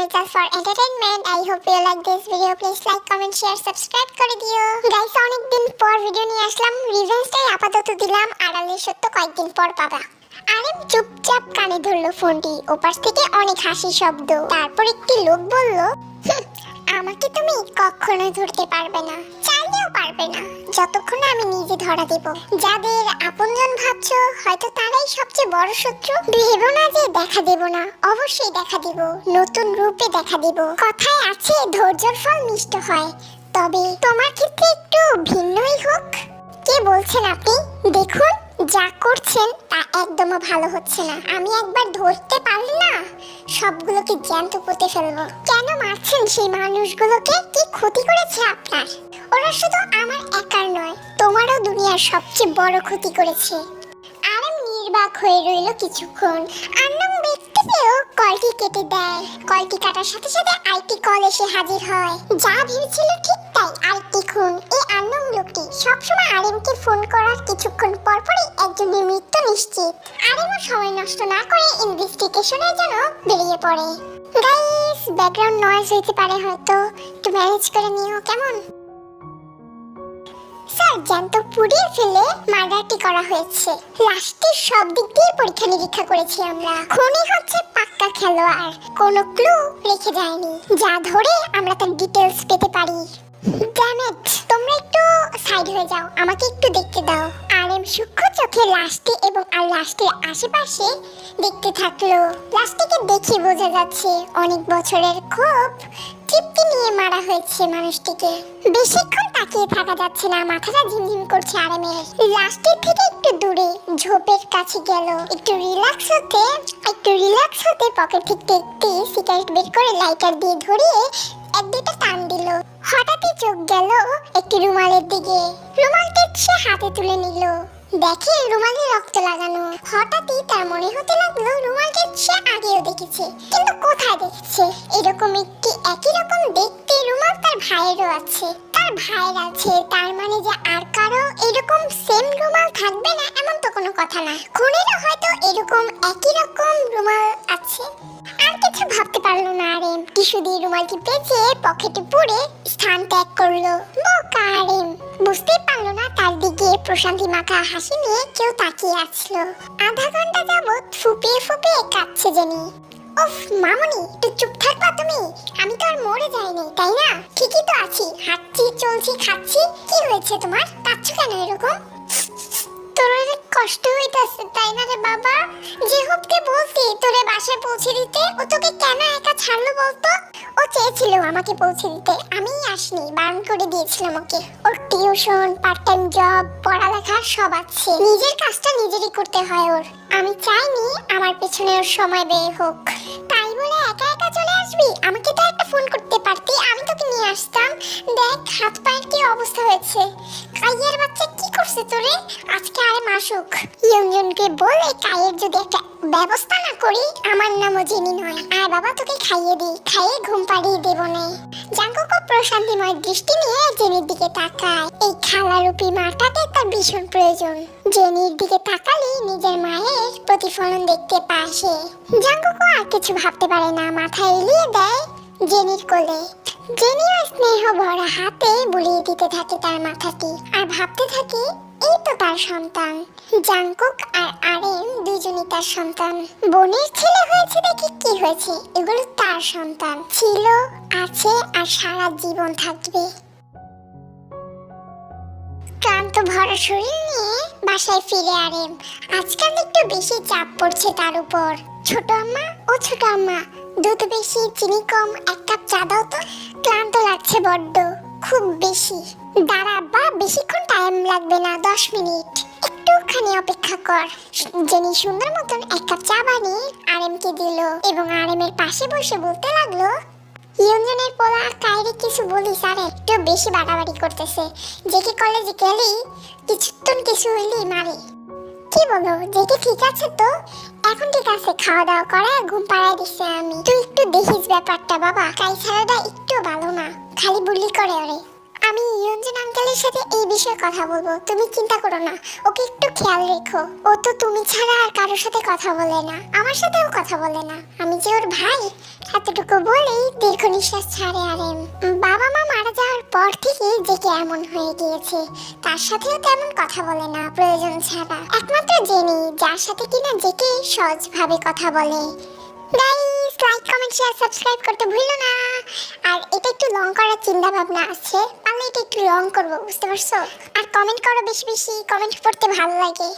is just for entertainment. I hope you like this video. Please like, comment, share, subscribe করে দিও। Guys অনেকদিন পর video নিয়ে আসলাম। রিভেঞ্জটাই আপাতত দিলাম, আড়ালে সত্য কয়েকদিন পর পাবা। আরেম চুপচাপ কানে ধরলো ফোনটি। ওপাশ থেকে অনেক হাসি শব্দ। তারপর একটি লোক বলল, আমাকে তুমি কখনো ধরতে পারবে না, চাইলেও পারবে না, যতক্ষণ আমি নিজে ধরা দেব। যাদের আপনজন ভাবছো হয়তো তারাই সবচেয়ে বড় শত্রু। ভেবো না যে দেখা দেব না, অবশ্যই দেখা দেব, নতুন রূপে দেখা দেব। কথায় আছে ধৈর্যের ফল মিষ্ট হয়, তবে তোমার ক্ষেত্রে একটু ভিন্নই হোক। কে বলছেন আপনি? দেখুন যা করছেন তা একদমও ভালো হচ্ছে না। আমি একবার ধরতে পারলে না সবগুলোকে জ্যান্ত পুঁতে ফেলবো। কেন মারছেন সেই মানুষগুলোকে? কি ক্ষতি করেছে আপনার? ওরা শুধু আমার একার নয়, তোমারও দুনিয়ার সবচেয়ে বড় ক্ষতি করেছে। আরেম নির্বাক হয়ে রইল কিছুক্ষণ। আন্নাম দেখতে পেয়েও কলটি কেটে দেয়। কলটি কাটার সাথে সাথে আইটি কল এসে হাজির হয়। যা ভেবেছিল ঠিক তাই, আইটি খুন। এই আন্নাম লোকটি সবসময় আরেমকে ফোন করার কিছুক্ষণ পরপরই একজনের মৃত্যু নিশ্চিত। আরেমও সময় নষ্ট না করে ইনভেস্টিগেশনের জন্য বেরিয়ে পড়ে। গাইস ব্যাকগ্রাউন্ড নয়েজ হইতে পারে, হয়তো একটু ম্যানেজ করে নিও কেমন? স্যার জ্যান্ত পুড়িয়ে ফেলে মার্ডারটি করা হয়েছে। লাশটির সব দিক দিয়ে পরীক্ষা নিরীক্ষা করেছি আমরা। খুনি হচ্ছে পাক্কা খেলোয়াড়, কোনো ক্লু রেখে যায়নি যা ধরে আমরা তার ডিটেলস পেতে পারি। ড্যাম ইট, তোমরা একটু সাইড হয়ে যাও, আমাকে একটু দেখতে দাও। আরেম সূক্ষ্ম চোখে লাশটি এবং আর লাশটির আশেপাশে দেখতে থাকলো। লাশটিকে দেখে বোঝা যাচ্ছে অনেক বছরের ক্ষোভ তৃপ্তি নিয়ে মারা হয়েছে মানুষটিকে। বেশিক্ষণ তাকিয়ে থাকা যাচ্ছে না, মাথাটা ঝিমঝিম করছে আরেমের। লাশটির থেকে একটু দূরে ঝোপের কাছে গেল। একটু রিল্যাক্স হতে পকেট থেকে একটি সিগারেট বের করে লাইটার দিয়ে ধরিয়ে এক দুটো টান দিল। হঠাৎই চোখ গেল একটি রুমালের দিকে। রুমালটি সে হাতে তুলে নিল। দেখে রুমালে রক্ত লাগানো। হঠাৎই তার মনে হতে লাগলো রুমালটি সে আগেও দেখেছে, কিন্তু কোথায় দেখেছে? এরকম একটি একই রকম দেখতে রুমাল তার ভাইয়েরও আছে। তার মানে যে আর কারো এরকম সেম রুমাল থাকবে না এমন তো কোনো কথা না। খুনিরও হয়তো এরকম একই রকম রুমাল আছে। আর কিছু ভাবতে পারলো না আরেম। টিস্যু দিয়ে রুমালটি পেঁচে পকেটে পুরে স্থান ত্যাগ করলো। বোকা আরেম বুঝতেই পারলো না তার দিকে প্রশান্তি মাখা হাসি নিয়ে কেউ তাকিয়ে আসলো। আধা ঘন্টা যাবৎ ফুপিয়ে ফুপিয়ে কাঁদছে জেনি। উফ মামুনি, একটু চুপ থাকবা তুমি? আমি তো আর মরে যাইনি, তাই না? ঠিকই তো আছি, হাঁটছি, চলছি, খাচ্ছি। কি হয়েছে তোমার? কাঁদছো কেন এরকম? তোর কষ্ট হইতাছে তাই না রে বাবা? জেহুবকে বলছি তোরে বাসায় পৌঁছে দিতে, ও তোকে কেন একা ছাড়লো বলতো? ও চেয়েছিল আমাকে পৌঁছে দিতে, আমিই আসনি, বারণ করে দিয়েছিলাম ওকে। ওর টিউশন, পার্ট টাইম জব, পড়ালেখা সব আছে। নিজের কাজটা নিজেরই করতে হয় ওর। আমি চাইনি আমার পেছনে ওর সময় ব্যয় হোক। তাই বলে একা একা চলে আসবি? আমাকে তো একটা ফোন করতে পারতি, আমি তোকে নিয়ে আসতাম। দেখ হাত পায়ের কি অবস্থা হয়েছে। কাইয়ের বাচ্চা কি করছে তোরে? আজকে আরেম আসুক, ইয়ঞ্জনকে বলে কাইয়ের যদি একটা ব্যবস্থা না করি, আমার নামও জেনি নয়। আয় বাবা তোকে খাইয়ে দিই, খাইয়ে ঘুম পাড়িয়ে দেবো নে। জাঙ্কুকও প্রশান্তিময় দৃষ্টি নিয়ে জেনির দিকে তাকায়। এই খালারূপী মাটাকে তার ভীষণ প্রয়োজন। জেনির দিকে তাকালে নিজের মায়ের প্রতিফলন দেখতে পায় সে। জাঙ্কুকও আর কিছু ভাবতে পারে না, মাথা এলিয়ে দেয় জেনির কোলে। জেনিও স্নেহ ভরা হাতে বুলিয়ে দিতে থাকে তার মাথাটি, আর ভাবতে থাকে এই তো তার সন্তান। জাঙ্কুক আর আরেম দুজনই তার সন্তান। বোনের ছেলে হয়েছে দেখি কি হয়েছে, এগুলো তার সন্তান ছিল, আছে আর সারা জীবন থাকবে। ক্লান্ত ভরা শরীর নিয়ে বাসায় ফিরে আরেম। আজকাল একটু বেশি চাপ পড়ছে তার উপর। ছোট আম্মা, ও ছোট আম্মা, দুধ বেশি, চিনি কম, এক কাপ চা দাও তো। ক্লান্ত লাগছে বড্ড, খুব বেশি। দাঁড়া বা, বেশিক্ষণ টাইম লাগবে না, 10 মিনিট, একটুখানি অপেক্ষা কর। জেনি সুন্দর মতন এক কাপ চা বানিয়ে আরেমকে দিল এবং আরেমের পাশে বসে বলতে লাগলো, ইয়ঞ্জনের পোলা কাইরে কিছু বলিস, আর একটু বেশি বাড়াবাড়ি করতেছে। জেকে কলেজে গেলেই কিছু হইলি মারে। কি বলো, জেকে ঠিক আছে তো? এখন ঠিক আছে, খাওয়া দাওয়া করে ঘুম পাড়ায় দিচ্ছে আমি। তুই একটু দেখিস ব্যাপারটা বাবা, কাই ছাড়াটা একটু ভালো না, খালি বুলি করে ওরে। আমি ইয়ঞ্জন আঙ্কেলের সাথে এই বিষয়ে কথা বলবো, তুমি চিন্তা করো না। ওকে একটু খেয়াল রেখো। ও তো তুমি ছাড়া আর কারোর সাথে কথা বলে না, আমার সাথেও কথা বলে না। আমি যে ওর ভাই এতটুকু বলেই দীর্ঘ নিঃশ্বাস ছাড়ে আরেম। বাবা মা মারা যাওয়ার পর থেকে জেকে এমন হয়ে গিয়েছে, তার সাথেও তেমন কথা বলে না প্রয়োজন ছাড়া। একমাত্র জেনি, যার সাথে কিনা জেকে সহজভাবে কথা বলে। Guys, like comment share subscribe করতে ভুলো না। আর এটা একটু লং করার চিন্তা ভাবনা আছে, পারলে এটা একটু লং করবো, বুঝতে পারছো? আর কমেন্ট করো বেশি বেশি, কমেন্ট পড়তে ভালো লাগে।